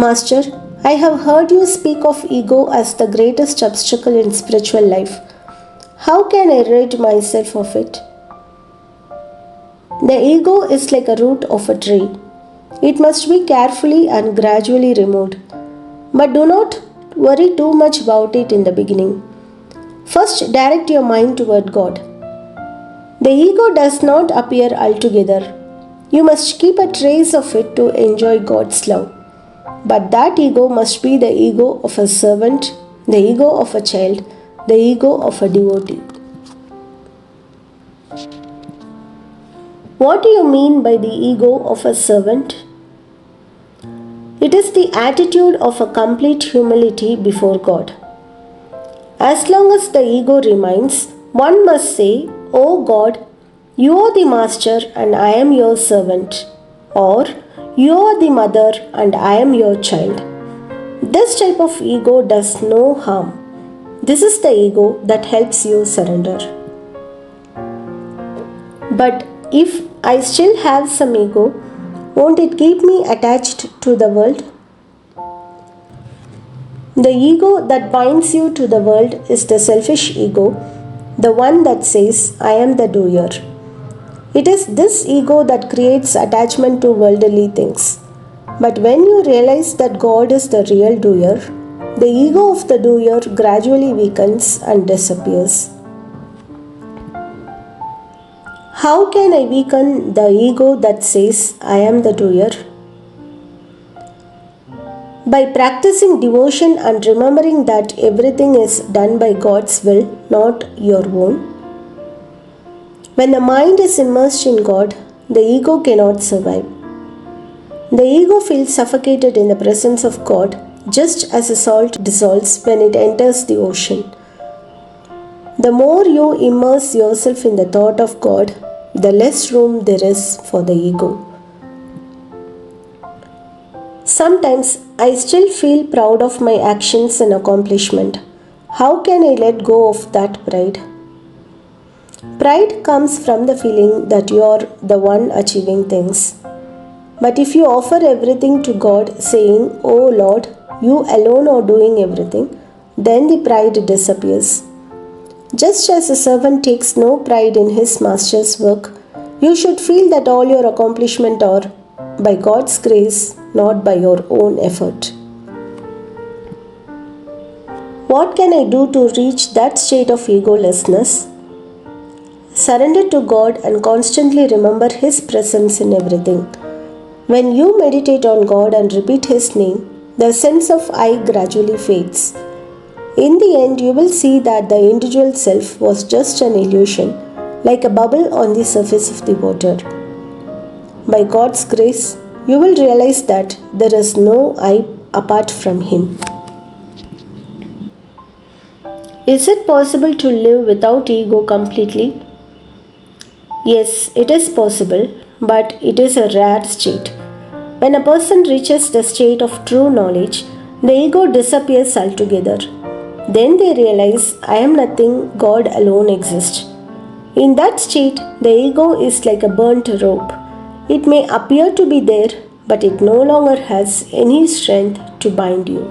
Master, I have heard you speak of ego as the greatest obstacle in spiritual life. How can I rid myself of it? The ego is like a root of a tree. It must be carefully and gradually removed. But do not worry too much about it in the beginning. First, direct your mind toward God. The ego does not appear altogether. You must keep a trace of it to enjoy God's love. But that ego must be the ego of a servant, the ego of a child, the ego of a devotee. What do you mean by the ego of a servant? It is the attitude of a complete humility before God. As long as the ego remains, one must say, "O God, you are the master and I am your servant," or "You are the mother and I am your child." This type of ego does no harm. This is the ego that helps you surrender. But if I still have some ego, won't it keep me attached to the world? The ego that binds you to the world is the selfish ego, the one that says, "I am the doer." It is this ego that creates attachment to worldly things. But when you realize that God is the real doer, the ego of the doer gradually weakens and disappears. How can I weaken the ego that says, "I am the doer"? By practicing devotion and remembering that everything is done by God's will, not your own. When the mind is immersed in God, the ego cannot survive. The ego feels suffocated in the presence of God, just as a salt dissolves when it enters the ocean. The more you immerse yourself in the thought of God, the less room there is for the ego. Sometimes I still feel proud of my actions and accomplishment. How can I let go of that pride? Pride comes from the feeling that you are the one achieving things. But if you offer everything to God, saying, "Oh Lord, you alone are doing everything," then the pride disappears. Just as a servant takes no pride in his master's work, you should feel that all your accomplishments are by God's grace, not by your own effort. What can I do to reach that state of ego-lessness? Surrender to God and constantly remember His presence in everything. When you meditate on God and repeat His name, the sense of I gradually fades. In the end, you will see that the individual self was just an illusion, like a bubble on the surface of the water. By God's grace, you will realize that there is no I apart from Him. Is it possible to live without ego completely? Yes, it is possible, but it is a rare state. When a person reaches the state of true knowledge, the ego disappears altogether. Then they realize, "I am nothing, God alone exists." In that state, the ego is like a burnt rope. It may appear to be there, but it no longer has any strength to bind you.